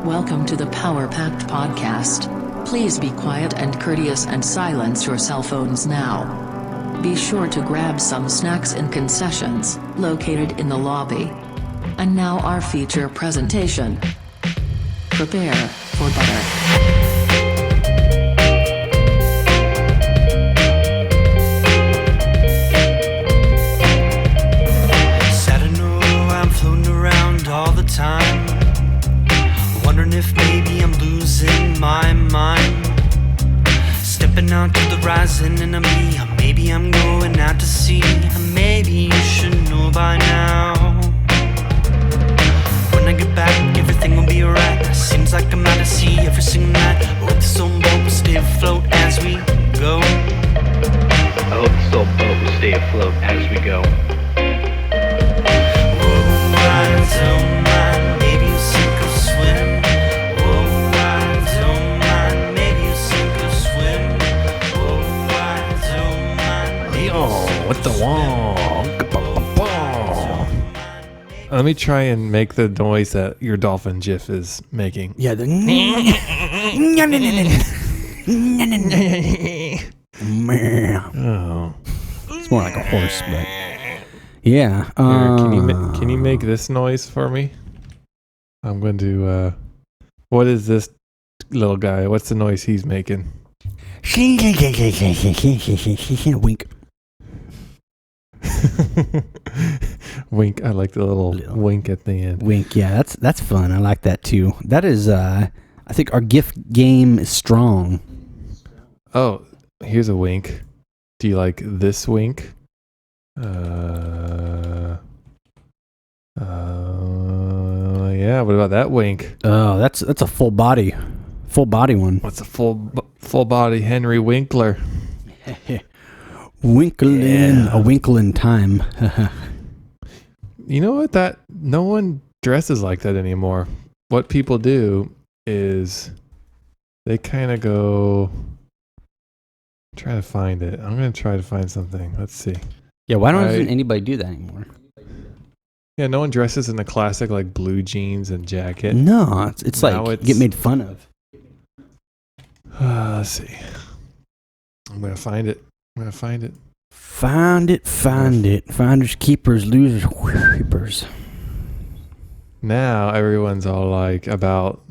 Welcome to the Power Packed Podcast. Please be quiet and courteous and silence your cell phones now. Be sure to grab some snacks and concessions, located in the lobby. And now our feature presentation. Prepare for butter. Time, wondering if maybe I'm losing my mind. Stepping out to the rising enemy, or maybe I'm going out to sea. Maybe you should know by now. When I get back, everything will be alright. Seems like I'm out to sea every single night. I hope this old boat will stay afloat as we go. I hope this old boat will stay afloat as we go. Whoa, I don't maybe you sink or swim. Oh, I don't mind. Maybe you sink or swim. Oh, I don't mind. Yo, what the wong? Let me try and make the noise that your dolphin GIF is making. Yeah, the Oh, it's more like a horse, but yeah. Here, can you make this noise for me? I'm going to. What is this little guy? What's the noise he's making? Wink. Wink. I like the little wink at the end. Wink. Yeah, that's fun. I like that too. That is. I think our gift game is strong. Oh, here's a wink. Do you like this wink? Yeah, what about that wink? Oh, that's a full body one. What's a full body Henry Winkler? Winkling, a winkle in time. You know what? That no one dresses like that anymore. What people do is they kind of go. Try to find it. I'm gonna try to find something. Let's see. Yeah, why doesn't anybody do that anymore? Yeah, no one dresses in the classic like blue jeans and jacket. No, it's like get made fun of. Let's see. I'm gonna find it. Find it. Finders, keepers, losers, keepers. Now everyone's all like about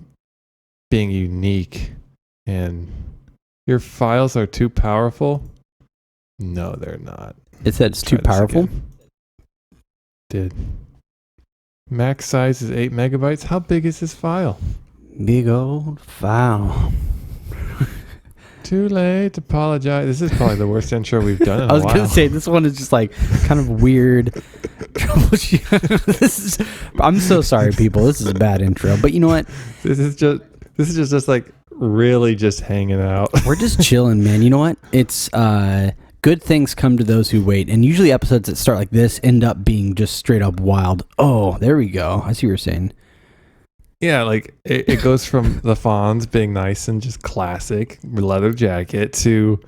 being unique and your files are too powerful. No, they're not. It said it's too powerful. Did. Max size is 8 megabytes. How big is this file? Big old file. Too late to apologize. This is probably the worst intro we've done in a while. I was going to say, this one is just like kind of weird. I'm so sorry, people. This is a bad intro. But you know what? This is just like really just hanging out. We're just chilling, man. You know what? It's good things come to those who wait. And usually episodes that start like this end up being just straight up wild. Oh, there we go. I see what you're saying. Yeah, like it goes from the Fonz being nice and just classic leather jacket to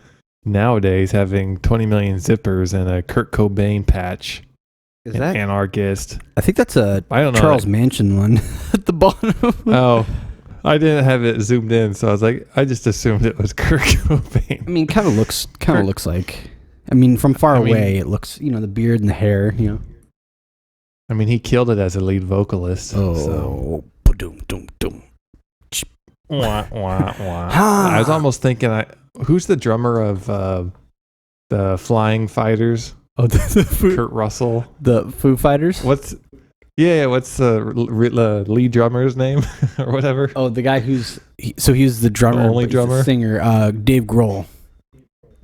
nowadays having 20 million zippers and a Kurt Cobain patch. Is that anarchist? I think that's a I don't know, Charles Manson one at the bottom. Oh, I didn't have it zoomed in, so I was like, I just assumed it was Kurt Cobain. I mean, kind of looks like. I mean, from far away, it looks. You know, the beard and the hair. You know. I mean, he killed it as a lead vocalist. Oh. So. Dum. Wah, wah, wah. I was almost thinking, who's the drummer of the Flying Fighters? Oh, Kurt Russell. The Foo Fighters? What's the lead drummer's name or whatever? Oh, the guy he's the drummer, the only drummer, the singer, Dave Grohl.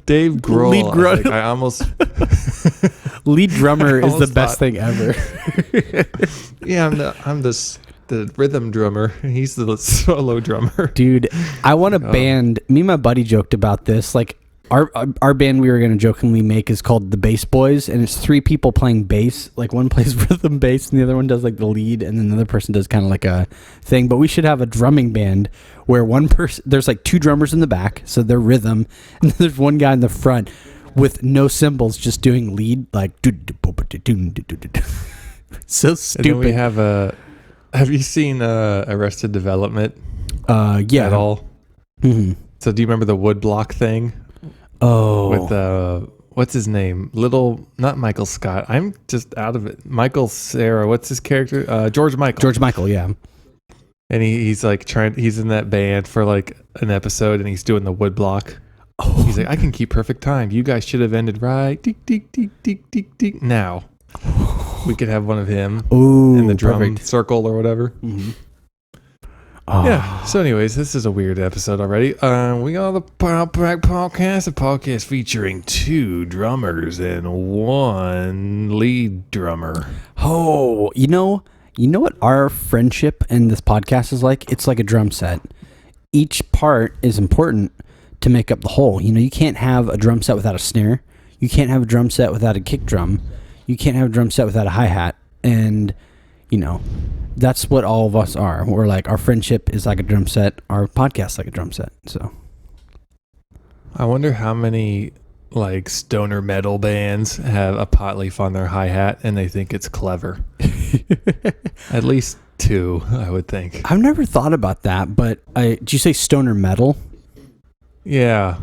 Dave Grohl. Lead drummer. I almost. Lead drummer is the best thing ever. Yeah, I'm the rhythm drummer. He's the solo drummer. Dude, I want a band. Me and my buddy joked about this. Like our band we were going to jokingly make is called the Bass Boys, and it's 3 people playing bass. Like one plays rhythm bass and the other one does like the lead, and then the other person does kind of like a thing. But we should have a drumming band where one person, there's like 2 drummers in the back, so they're rhythm, and then there's one guy in the front with no cymbals, just doing lead, like so stupid. And then Have you seen Arrested Development Yeah. at all? Mm-hmm. So do you remember the woodblock thing? Oh. With what's his name? Not Michael Scott. I'm just out of it. Michael Cera. What's his character? George Michael. George Michael, yeah. And he's like he's in that band for like an episode and he's doing the woodblock. Oh. He's like, I can keep perfect time. You guys should have ended right. Deek, deek, deek, deek, deek, deek. Now. We could have one of him in the drum circle or whatever. Mm-hmm. Yeah. So, anyways, this is a weird episode already. We got the Pratt podcast, a podcast featuring 2 drummers and 1 lead drummer. Oh, you know what our friendship and this podcast is like? It's like a drum set. Each part is important to make up the whole. You know, you can't have a drum set without a snare. You can't have a drum set without a kick drum. You can't have a drum set without a hi-hat. And, you know, that's what all of us are. We're like, our friendship is like a drum set. Our podcast like a drum set. So I wonder how many like stoner metal bands have a pot leaf on their hi-hat and they think it's clever. At least 2, I would think. I've never thought about that, but did you say stoner metal? Yeah.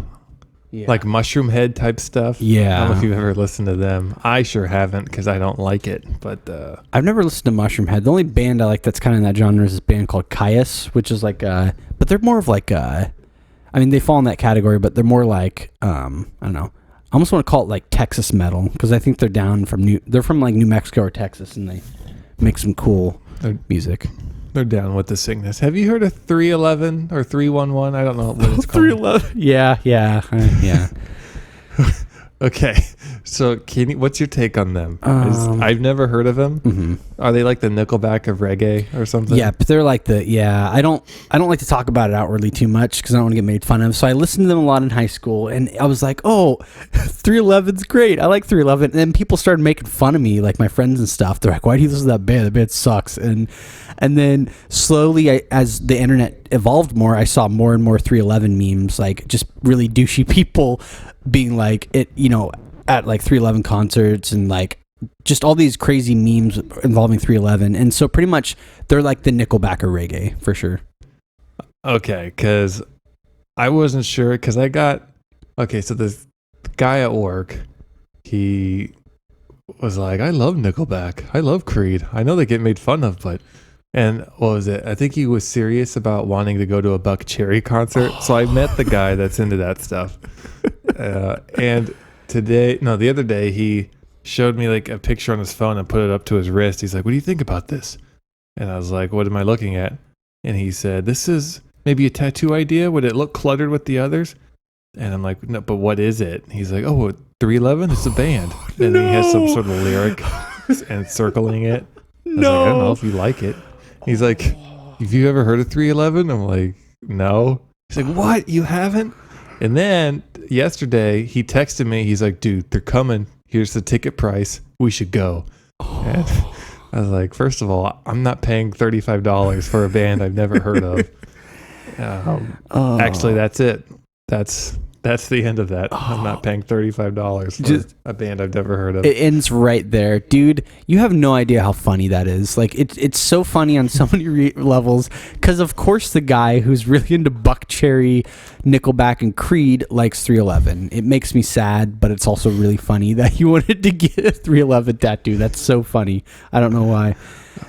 Like Mushroom Head type stuff. Yeah. I don't know if you've ever listened to them. I sure haven't because I don't like it. But I've never listened to Mushroom Head. The only band I like that's kind of in that genre is this band called Caius, which is like but they're more of like I mean, they fall in that category, but they're more like I don't know. I almost want to call it like Texas metal because I think they're from like New Mexico or Texas, and they make some cool music. They're down with the sickness. Have you heard of 311 or 311? I don't know what it's called. 311. Yeah. Okay. So, what's your take on them? I've never heard of them. Mm-hmm. Are they like the Nickelback of reggae or something? Yeah, but they're like I don't like to talk about it outwardly too much because I don't want to get made fun of. So I listened to them a lot in high school, and I was like, oh, 311's great. I like 311. And then people started making fun of me, like my friends and stuff. They're like, why do you listen to that band? That band sucks. And then slowly, as the internet evolved more, I saw more and more 311 memes, like just really douchey people being like it, you know, at like 311 concerts and like just all these crazy memes involving 311. And so pretty much they're like the Nickelback or reggae for sure. Okay, because I wasn't sure because so this guy at work, he was like, I love Nickelback. I love Creed. I know they get made fun of, and what was it? I think he was serious about wanting to go to a Buck Cherry concert. So I met the guy that's into that stuff. And the other day, he showed me like a picture on his phone and put it up to his wrist. He's like, what do you think about this? And I was like, what am I looking at? And he said, this is maybe a tattoo idea. Would it look cluttered with the others? And I'm like, no, but what is it? He's like, oh, 311? It's a band. And then he has some sort of lyric and circling it. I was like, I don't know if you like it. He's like, have you ever heard of 311? I'm like, no. He's like, what? You haven't? And then yesterday he texted me. He's like, dude, they're coming. Here's the ticket price. We should go. And I was like, first of all, I'm not paying $35 for a band I've never heard of. Actually, that's it. That's the end of that. I'm not paying $35 for a band I've never heard of. It ends right there. Dude, you have no idea how funny that is. Like, it's so funny on so many levels because, of course, the guy who's really into Buck Cherry, Nickelback, and Creed likes 311. It makes me sad, but it's also really funny that you wanted to get a 311 tattoo. That's so funny. I don't know why.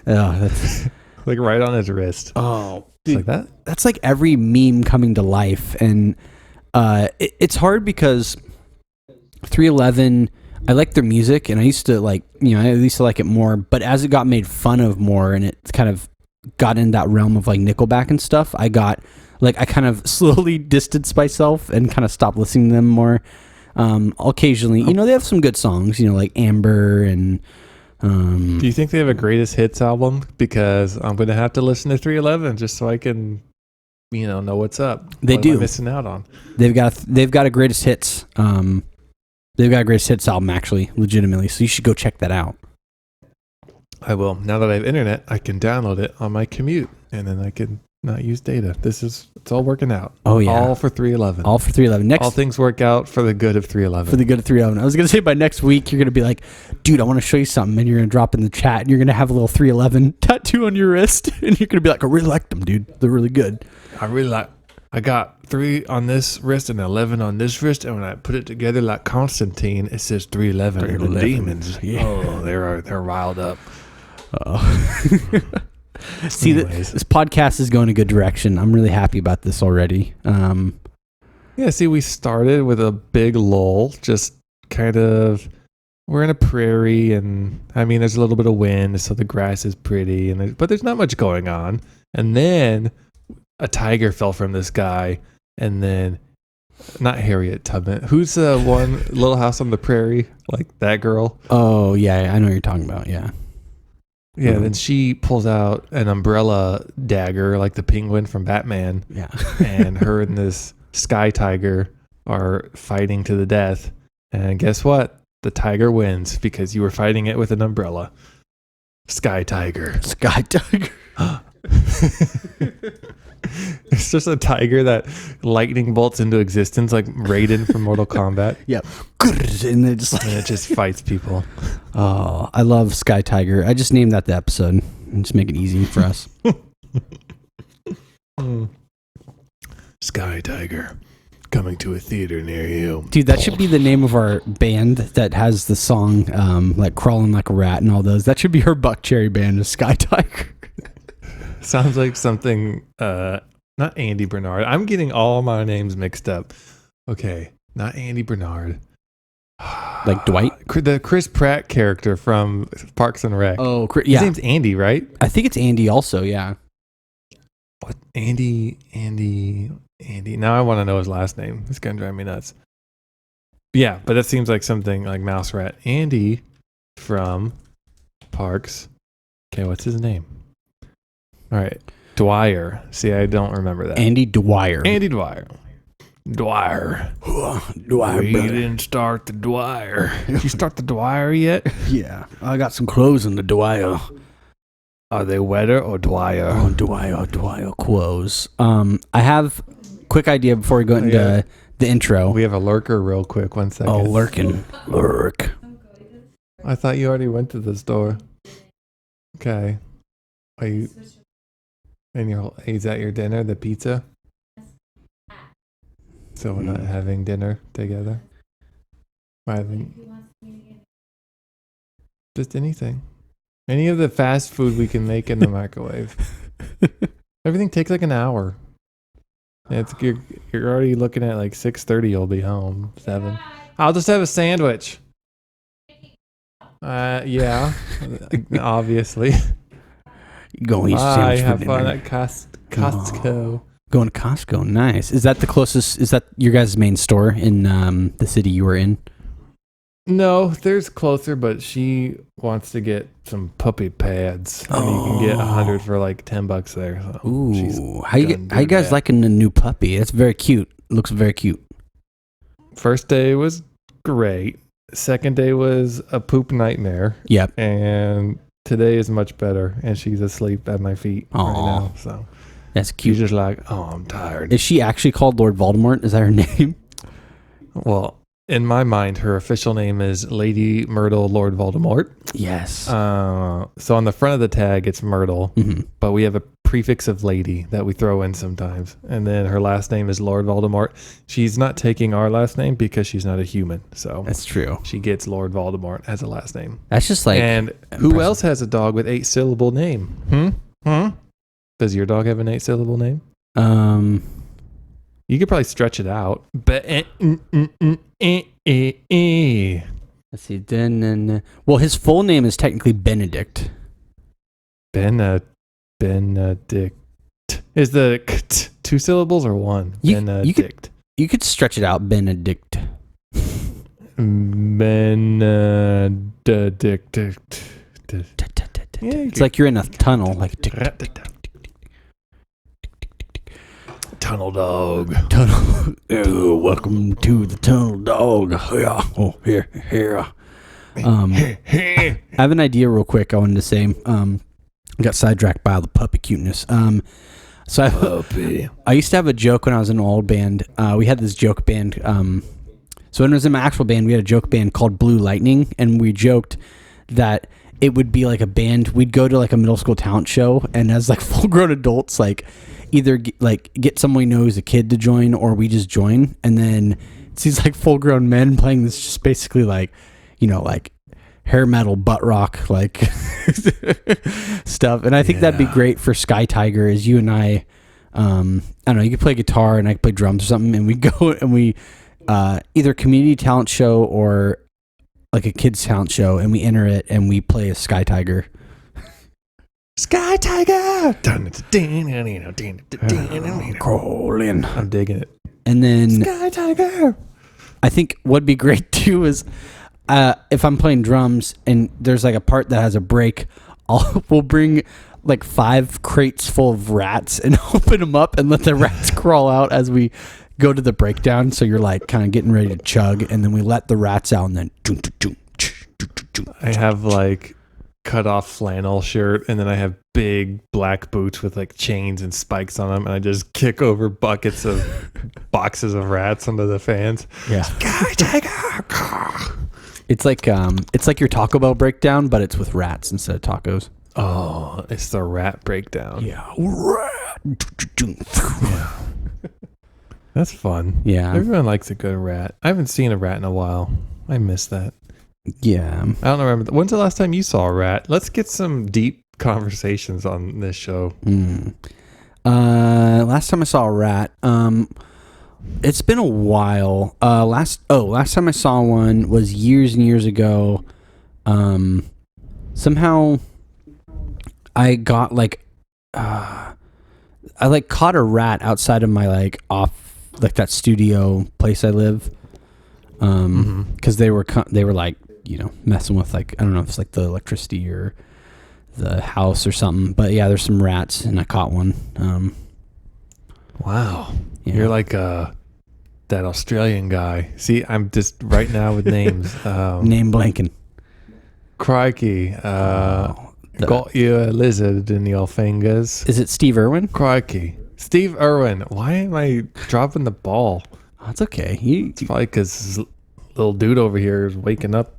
That's like right on his wrist. Oh, dude, like that? That's like every meme coming to life. And it's hard because 311, I like their music and I used to like, I used to like it more, but as it got made fun of more and it kind of got in that realm of like Nickelback and stuff, I kind of slowly distanced myself and kind of stopped listening to them more. Occasionally, they have some good songs, like Amber and do you think they have a greatest hits album? Because I'm going to have to listen to 311 just so I can know what's up. They do. Am I missing out on? They've got a greatest hits. They've got a greatest hits album actually, legitimately. So you should go check that out. I will. Now that I have internet, I can download it on my commute, and then I can not use data. It's all working out. Oh, yeah. All for 311. All for 311. All things work out for the good of 311. For the good of 311. I was going to say by next week, you're going to be like, dude, I want to show you something. And you're going to drop in the chat and you're going to have a little 311 tattoo on your wrist. And you're going to be like, I really like them, dude. They're really good. I got 3 on this wrist and 11 on this wrist. And when I put it together like Constantine, it says 311. And the demons, they're riled up. See, this podcast is going a good direction. I'm really happy about this already. Yeah, see, we started with a big lull, just kind of, we're in a prairie, and I mean, there's a little bit of wind, so the grass is pretty, but there's not much going on. And then a tiger fell from the sky, and then, not Harriet Tubman, who's the one, Little House on the Prairie, like that girl? Oh, yeah, I know what you're talking about, yeah. Yeah, then she pulls out an umbrella dagger, like the penguin from Batman. Yeah. And her and this sky tiger are fighting to the death. And guess what? The tiger wins because you were fighting it with an umbrella. Sky tiger. Sky tiger. It's just a tiger that lightning bolts into existence, like Raiden from Mortal Kombat. Yep. And it just fights people. Oh, I love Sky Tiger. I just named that the episode and just make it easy for us. Sky Tiger coming to a theater near you. Dude, that should be the name of our band that has the song like Crawling Like a Rat and all those. That should be her Buck Cherry band, is Sky Tiger. Sounds like something, not Andy Bernard. I'm getting all my names mixed up. Okay, not Andy Bernard. Like Dwight? The Chris Pratt character from Parks and Rec. Oh, yeah. His name's Andy, right? I think it's Andy also, yeah. What? Andy. Now I want to know his last name. It's going to drive me nuts. Yeah, but that seems like something like Mouse Rat. Andy from Parks. Okay, what's his name? All right. Dwyer. See, I don't remember that. Andy Dwyer. Dwyer. Dwyer, We brother. didn't start the Dwyer. Did you start the Dwyer yet? Yeah, I got some clothes in the Dwyer. Are they wetter or Dwyer? Oh, Dwyer clothes. I have a quick idea before we go into the intro. We have a lurker real quick. 1 second. Oh, lurk. I thought you already went to the store. Okay. Are you... And is that your dinner, the pizza? So we're not having dinner together? Just anything. Any of the fast food we can make in the microwave. Everything takes like an hour. You're already looking at like 6:30 you'll be home. 7. I'll just have a sandwich. Yeah. Obviously. Go eat I sandwich have for fun dinner. at Costco. Going to Costco, nice. Is that the closest? Is that your guys' main store in the city you were in? No, there's closer, but she wants to get some puppy pads. And you can get 100 for like $10 there. So Ooh, how you guys liking the new puppy? It's very cute. Looks very cute. First day was great. Second day was a poop nightmare. Yep. And today is much better, and she's asleep at my feet right now. So that's cute. She's just like, oh, I'm tired. Is she actually called Lord Voldemort? Is that her name? Well, in my mind, her official name is Lady Myrtle Lord Voldemort. Yes. So on the front of the tag, it's Myrtle, but we have a prefix of Lady that we throw in sometimes. And then her last name is Lord Voldemort. She's not taking our last name because she's not a human. So that's true. She gets Lord Voldemort as a last name. That's just like... And who else has a dog with 8-syllable name? Does your dog have an 8-syllable name? You could probably stretch it out. But let's see. Well, his full name is technically Benedict. Benedict. Is the 2 syllables or 1? Benedict. You could stretch it out. Benedict. Benedict. It's like you're in a tunnel. Like Tunnel dog. Tunnel. Oh, welcome to the tunnel dog. Yeah. Oh, here. I have an idea real quick I wanted to say. I got sidetracked by all the puppy cuteness. So I used to have a joke when I was in an old band. We had this joke band. So when I was in my actual band, we had a joke band called Blue Lightning, and we joked that it would be like a band. We'd go to like a middle school talent show, and as like full grown adults, like either get someone we know who's a kid to join, or we just join, and then it's these like full grown men playing this just basically like, like hair metal, butt rock, like stuff. And I think that'd be great for Sky Tiger. Is you and I don't know, you could play guitar and I could play drums or something, and we go and we either community talent show or like a kids talent show, and we enter it and we play a Sky Tiger. Sky Tiger. Crawling. I'm digging it. And then Sky Tiger. I think what'd be great too is if I'm playing drums and there's like a part that has a break, we'll bring like 5 crates full of rats and open them up and let the rats crawl out as we go to the breakdown. So you're like kind of getting ready to chug, and then we let the rats out, and then I have like cut off flannel shirt, and then I have big black boots with like chains and spikes on them, and I just kick over buckets of boxes of rats under the fans. Yeah. Sky Tiger. It's like your Taco Bell breakdown, but it's with rats instead of tacos. Oh, it's the rat breakdown. Yeah. Yeah. That's fun. Yeah. Everyone likes a good rat. I haven't seen a rat in a while. I miss that. Yeah. I don't remember. When's the last time you saw a rat? Let's get some deep conversations on this show. Last time I saw a rat, it's been a while. Last time I saw one was years and years ago. Somehow I got I caught a rat outside of my that studio place I live. Because they were like, messing with like, I don't know if it's like the electricity or the house or something, but yeah, there's some rats and I caught one. Wow. Yeah. You're like that Australian guy. See, I'm just right now with names. Name blanking. Crikey. Got you a lizard in your fingers. Is it Steve Irwin? Crikey. Steve Irwin. Why am I dropping the ball? Oh, it's okay. It's probably because little dude over here is waking up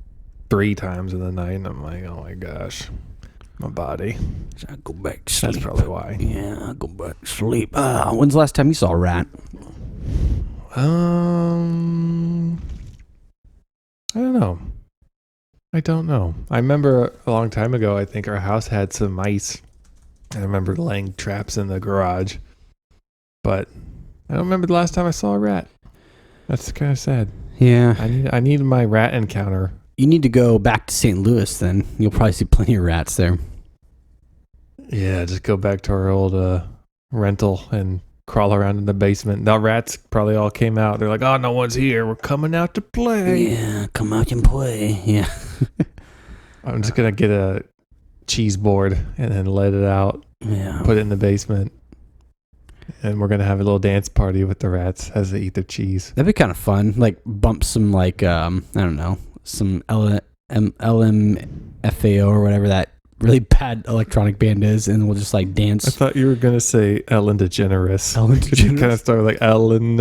3 times in the night, and I'm like, oh my gosh, my body. I go back to sleep. That's probably why. Yeah, I go back to sleep. When's the last time you saw a rat? I don't know. I remember a long time ago, I think our house had some mice. I remember laying traps in the garage, but I don't remember the last time I saw a rat. That's kind of sad. Yeah. I need my rat encounter. You need to go back to St. Louis then. You'll probably see plenty of rats there. Yeah, just go back to our old rental and crawl around in the basement. The rats probably all came out. They're like, oh, no one's here. We're coming out to play. Yeah, come out and play. Yeah. I'm just going to get a cheese board and then let it out. Yeah. Put it in the basement. And we're going to have a little dance party with the rats as they eat their cheese. That'd be kind of fun. Like bump some I don't know, some LMFAO or whatever that really bad electronic band is, and we'll just like dance. I thought you were going to say Ellen DeGeneres. Ellen DeGeneres. You kind of started like Ellen,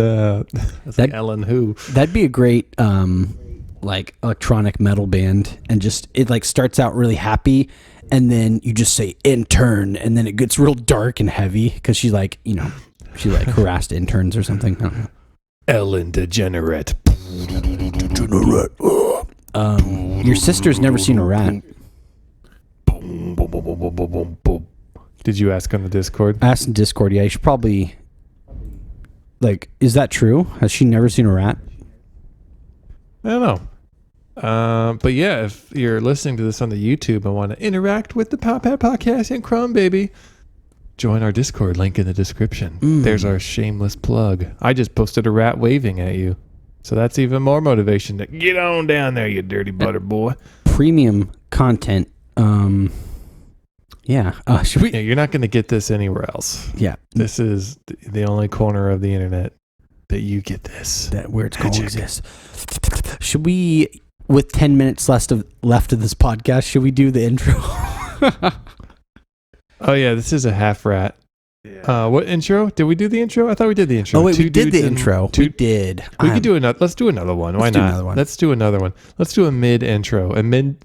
like Ellen who? That'd be a great like electronic metal band, and just it like starts out really happy, and then you just say intern, and then it gets real dark and heavy because she like harassed interns or something. I don't know. Ellen DeGenerate. Your sister's never seen a rat. Did you ask on the Discord? I asked in Discord. Yeah, you should probably is that true? Has she never seen a rat? I don't know. But yeah, if you're listening to this on the YouTube and want to interact with the Pop Hat Podcast and Crumb Baby, join our Discord, link in the description. There's our shameless plug. I just posted a rat waving at you. So that's even more motivation to get on down there, you dirty butter boy. Premium content. Yeah. Should we? Yeah, you're not going to get this anywhere else. Yeah. This is the only corner of the internet that you get this. That where it's going to exist. Should we, with 10 minutes left of this podcast, should we do the intro? Oh yeah, this is a half rat. What intro? Did we do the intro? I thought we did the intro. Oh, wait, we did the dudes and intro. We did. We could do another. Let's do another one. Why Let's do not? another one. Let's do another one. Let's do a mid intro. A mintro.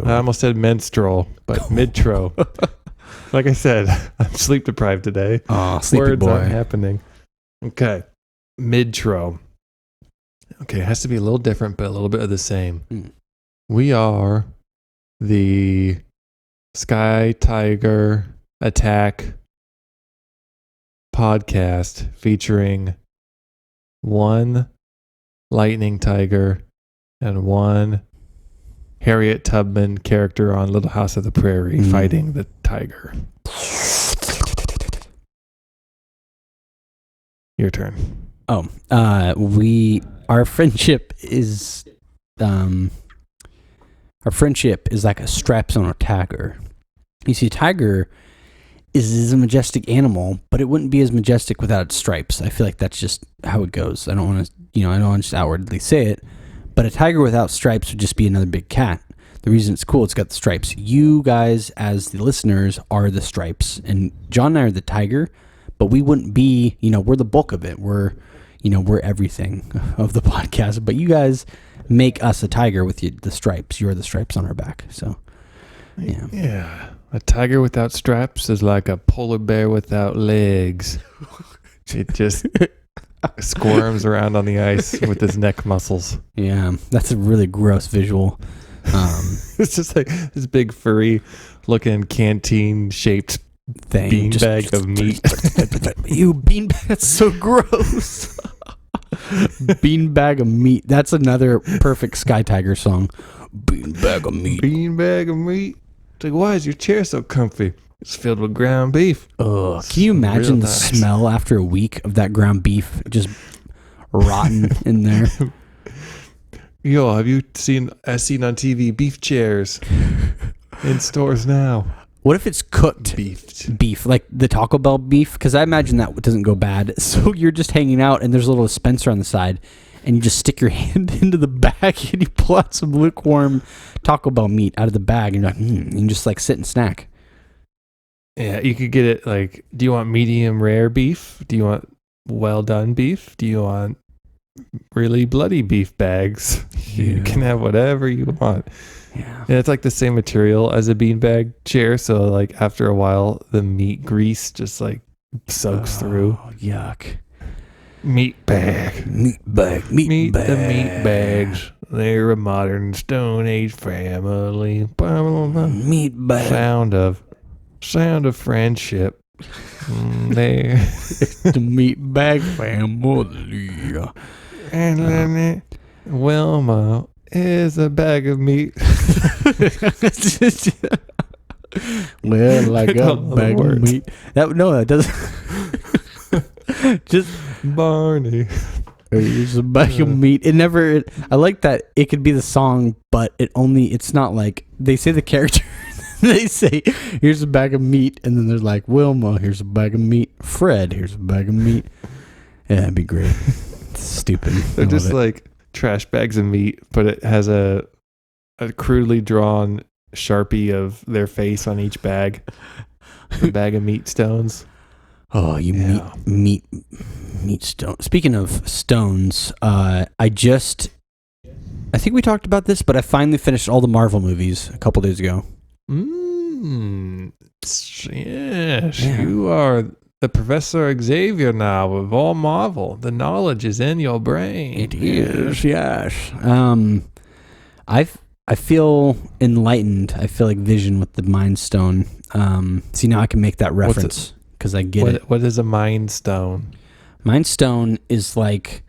I almost said menstrual, but midtro. Like I said, I'm sleep deprived today. Oh, sleepy Words boy. aren't happening. Okay. Midtro. Okay, it has to be a little different, but a little bit of the same. Mm. We are the Sky Tiger Attack podcast featuring one lightning tiger and one Harriet Tubman character on Little House of the Prairie fighting the tiger. Your turn. Oh, our friendship is like a straps on a tiger. You see, a tiger is a majestic animal, but it wouldn't be as majestic without its stripes. I feel like that's just how it goes. I don't want to just outwardly say it, but a tiger without stripes would just be another big cat. The reason it's cool, it's got the stripes. You guys, as the listeners, are the stripes, and John and I are the tiger, but we wouldn't be, we're the bulk of it. We're everything of the podcast, but you guys make us a tiger with the stripes. You're the stripes on our back. So, yeah. Yeah. A tiger without straps is like a polar bear without legs. It just squirms around on the ice with his neck muscles. Yeah, that's a really gross visual. It's just like this big furry looking canteen shaped Thing. beanbag of meat. You beanbag, that's so gross. Beanbag of meat. That's another perfect Sky Tiger song. Beanbag of meat. Beanbag of meat. It's like, why is your chair so comfy? It's filled with ground beef. Ugh. Can you imagine Real the nice. smell after a week of that ground beef just rotten in there? Yo, have you seen, as seen on TV, beef chairs in stores now? What if it's cooked beef, like the Taco Bell beef? Because I imagine that doesn't go bad. So you're just hanging out and there's a little dispenser on the side and you just stick your hand into the bag and you pull out some lukewarm Taco Bell meat out of the bag and you're like, you can just like sit and snack. Yeah, you could get it like, do you want medium rare beef? Do you want well done beef? Do you want really bloody beef bags? You can have whatever you want. Yeah. And it's like the same material as a beanbag chair, so like after a while the meat grease just like soaks through. Yuck. Meat bag. Meat bag. Meet the meat bags. They're a modern Stone Age family. Blah, blah, blah. Meat bag. Sound of friendship. There. The meat bag family. And then Wilma is a bag of meat. Well, like I a don't know the bag of words. meat. That doesn't. Just Barney. here's a bag of meat. I like that it could be the song, but it's not like they say the character. They say, here's a bag of meat, and then they're like, Wilma, here's a bag of meat. Fred, here's a bag of meat. Yeah, that'd be great. It's stupid. They're just like trash bags of meat, but it has a crudely drawn Sharpie of their face on each bag. A bag of meat stones. Oh, meat stone. Speaking of stones, I think we talked about this, but I finally finished all the Marvel movies a couple days ago. Yes, Yeah. you are the Professor Xavier now of all Marvel. The knowledge is in your brain. It is, yes. I feel enlightened. I feel like Vision with the Mind Stone. See, now I can make that reference because I get it. What is a Mind Stone? Mind Stone is like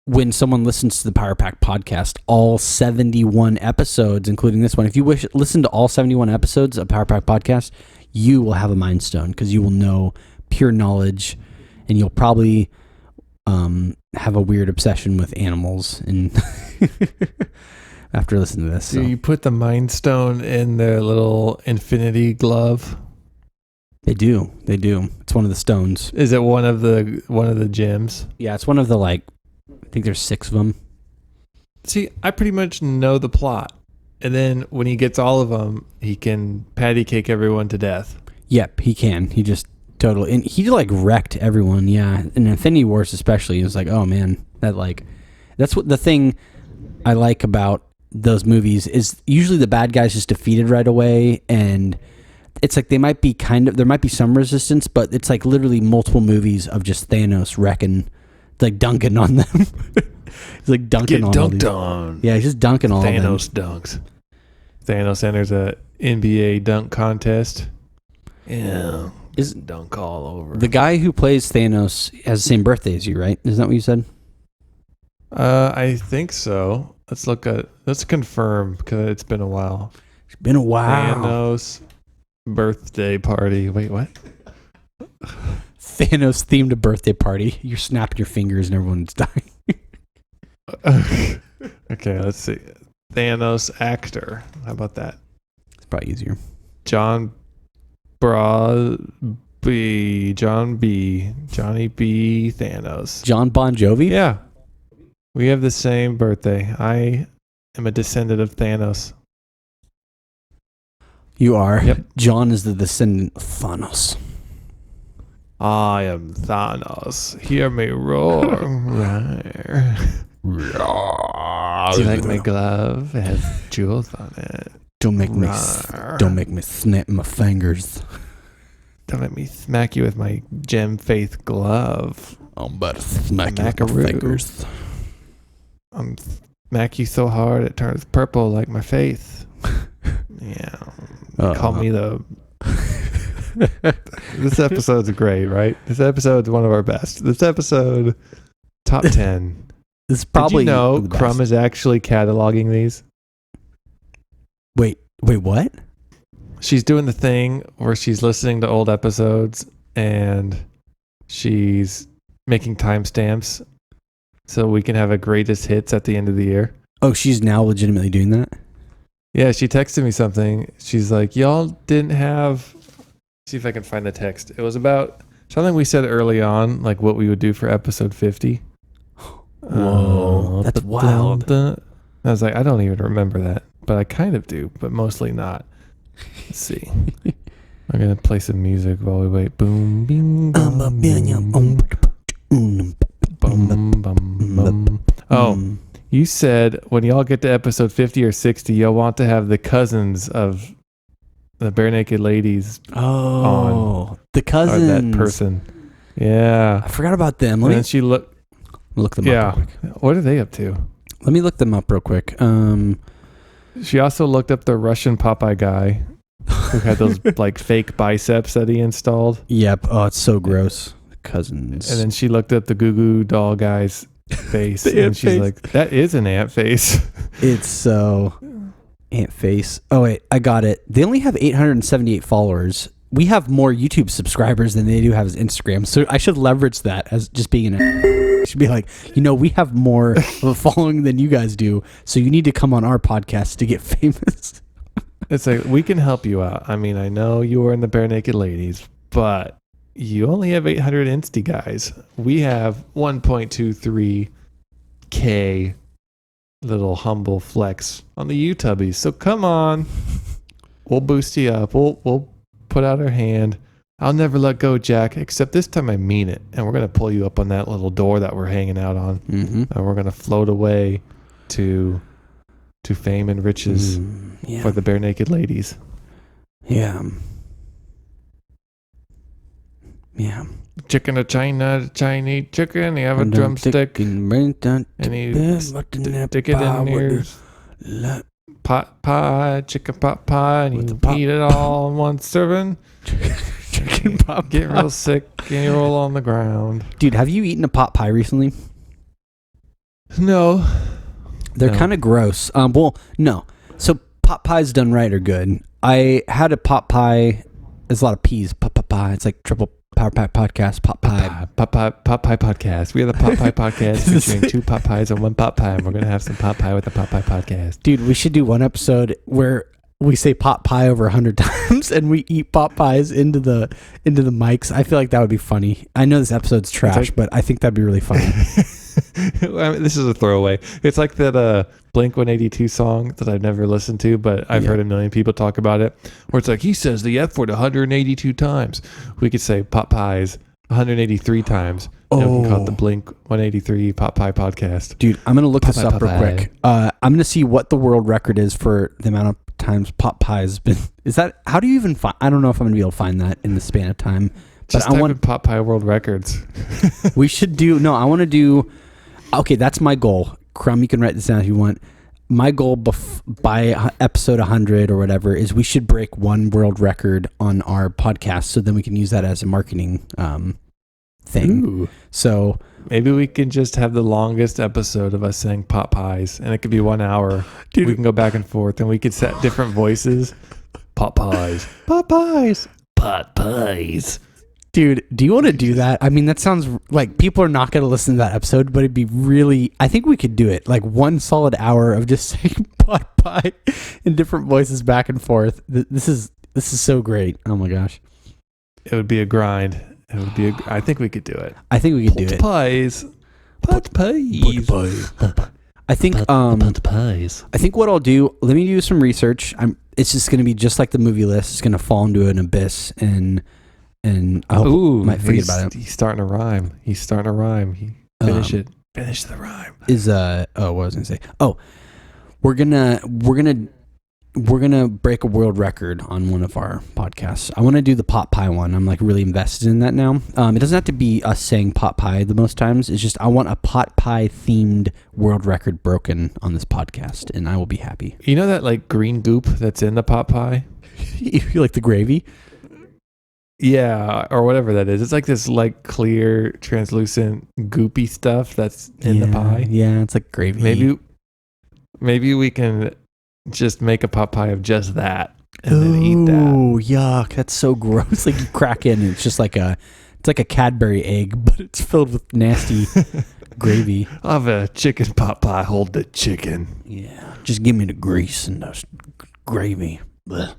when someone listens to the Power Pack podcast, all 71 episodes, including this one. If you listen to all 71 episodes of Power Pack podcast, you will have a Mind Stone because you will know pure knowledge, and you'll probably have a weird obsession with animals. And after listening to this, Do you put the Mind Stone in their little infinity glove? They do. It's one of the stones. Is it one of the gems? Yeah, it's one of the I think there's 6 of them. See, I pretty much know the plot. And then when he gets all of them, he can patty cake everyone to death. Yep, he can. He just totally, and he like wrecked everyone. Yeah, in Infinity Wars especially, it was like, oh man, that's what the thing I like about those movies is usually the bad guy's just defeated right away, and it's like there might be some resistance, but it's like literally multiple movies of just Thanos wrecking, like dunking on them. He's like dunking on all these. on. Yeah, he's just dunking all of them. Thanos dunks. Thanos enters a NBA dunk contest. Yeah, Is dunk all over. the guy who plays Thanos has the same birthday as you, right? Isn't that what you said? I think so. Let's confirm because it's been a while. It's been a while. Thanos birthday party. Wait, what? Thanos themed birthday party. You're snapping your fingers and everyone's dying. Okay, let's see. Thanos actor. How about that? It's probably easier. Johnny B. Thanos. John Bon Jovi? Yeah. We have the same birthday. I am a descendant of Thanos. You are. Yep. John is the descendant of Thanos. I am Thanos. Hear me roar. Do you like my glove? It has jewels on it. Don't make me snap my fingers. Don't let me smack you with my gem faith glove. I'm about to smack you with my Smackaroo. fingers. I'm smack you so hard it turns purple like my face. Yeah. Call me the... This episode's great, right? This episode's one of our best. This episode, top 10. This is probably Did you know the best. Crumb is actually cataloging these? Wait, what? She's doing the thing where she's listening to old episodes and she's making timestamps so we can have a greatest hits at the end of the year. Oh, she's now legitimately doing that? Yeah, she texted me something. She's like, y'all didn't have... See if I can find the text. It was about something we said early on, like what we would do for episode 50. Whoa, that's wild. I was like, I don't even remember that, but I kind of do, but mostly not. Let's see. I'm going to play some music while we wait. Boom, bing, boom, boom, bum, bum, bum. Oh, you said when y'all get to episode 50 or 60, y'all want to have the cousins of the Bare Naked Ladies Oh, the or cousins. that person. Yeah. I forgot about them. And then she look them up real quick. What are they up to? Let me look them up real quick. She also looked up the Russian Popeye guy who had those like fake biceps that he installed. Yep. Oh, it's so gross. The cousins. And then she looked up the Goo Goo Doll guy's face. The and ant she's face. like, that is an ant face. It's so ant face. Oh wait, I got it. They only have 878 followers. We have more YouTube subscribers than they do have as Instagram. So I should leverage that as just being I should be like, we have more of a following than you guys do. So you need to come on our podcast to get famous. It's like, we can help you out. I mean, I know you were in the Bare Naked Ladies, but you only have 800 Insta guys. We have 1.23K little humble flex on the YouTubies. So come on. We'll boost you up. We'll put out our hand. I'll never let go, Jack, except this time I mean it. And we're going to pull you up on that little door that we're hanging out on. Mm-hmm. And we're going to float away to fame and riches for the Bare Naked Ladies. Yeah. Yeah. Chicken of China, Chinese chicken. You have a drumstick. And you stick it in your pot pie, chicken pot pie, and you eat it all in one serving. Chicken pot Get real sick and you roll on the ground. Dude, have you eaten a pot pie recently? No. They're kind of gross. Well, no. So pot pies done right are good. I had a pot pie. There's a lot of peas. Pot pie. It's like triple Power Pack podcast. Pot pie. Pot pie podcast. We are the Pot Pie podcast featuring 2 pot pies and 1 pot pie. And we're going to have some pot pie with the Pot Pie podcast. Dude, we should do one episode where we say pot pie over 100 times and we eat pot pies into the mics. I feel like that would be funny. I know this episode's trash, but I think that'd be really funny. I mean, this is a throwaway. It's like that Blink 182 song that I've never listened to, but I've heard a million people talk about it, where it's like, he says the F word 182 times. We could say pot pies 183 times. And we can call it the Blink 183 Pot Pie Podcast. Dude, I'm going to look this up real pie. quick. I'm going to see what the world record is for the amount of times pot pie has been. Is that, how do you even find, I don't know if I'm going to be able to find that in the span of time. But Just type in pot pie world records. We should do, no, I want to do, okay, that's my goal. Crumb, you can write this down if you want. My goal by episode 100 or whatever is we should break one world record on our podcast, so then we can use that as a marketing thing. Ooh. So maybe we can just have the longest episode of us saying pot pies, and it could be 1 hour. Dude, we can go back and forth, and we could set different voices. Pot pies. Pot pies. Pot pies. Dude, do you want to do that? I mean, that sounds like people are not going to listen to that episode, but it'd be really, I think we could do it. Like 1 solid hour of just saying pot pie in different voices back and forth. This is so great. Oh my gosh. It would be a grind. It would be I think we could do it. I think we could do it. Pies. Pot pies. I think pot pies. I think what I'll do, let me do some research. It's just going to be just like the movie list. It's going to fall into an abyss, and I hope I might forget about it. He's starting to rhyme. Finish it. Finish the rhyme. What was I going to say? Oh, we're gonna break a world record on one of our podcasts. I want to do the pot pie one. I'm like really invested in that now. It doesn't have to be us saying pot pie the most times. It's just I want a pot pie themed world record broken on this podcast, and I will be happy. You know that like green goop that's in the pot pie? You like the gravy? Yeah, or whatever that is. It's like this like clear, translucent, goopy stuff that's in the pie. Yeah, it's like gravy. Maybe we can just make a pot pie of just that and then eat that. Oh, yuck. That's so gross. Like you crack in and it's like a Cadbury egg, but it's filled with nasty gravy. I'll have a chicken pot pie. Hold the chicken. Yeah. Just give me the grease and the gravy. Blech.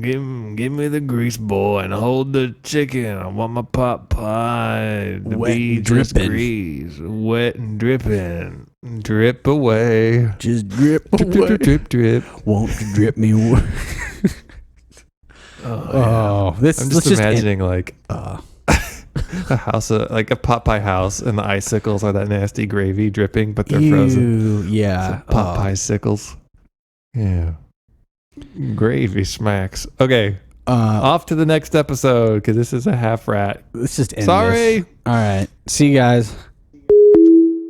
Give me the grease boy and hold the chicken. I want my pot pie to wet be and just dripping. grease, wet and dripping. Drip away. Just drip away. Drip, drip, drip. Won't you drip me away? I'm just imagining like a house, like a pot pie house, and the icicles are that nasty gravy dripping, but they're frozen. Yeah. So pot pie sickles. Yeah. Gravy smacks. Okay. Off to the next episode, because this is a half rat. Let's just end Sorry. this. All right. See you guys.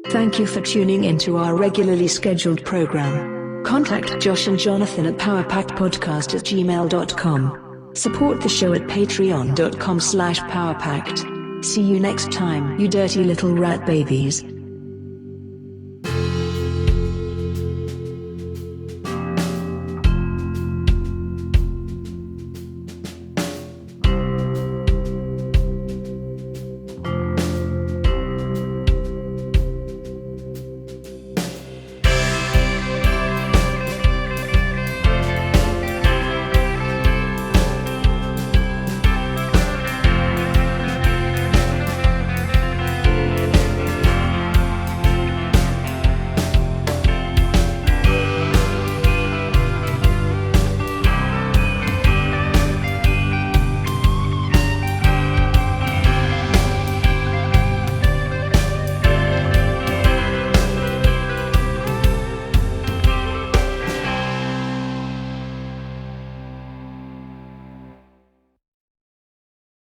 Thank you for tuning into our regularly scheduled program. Contact Josh and Jonathan at powerpackedpodcast@gmail.com. Support the show at patreon.com/powerpacked. See you next time, you dirty little rat babies.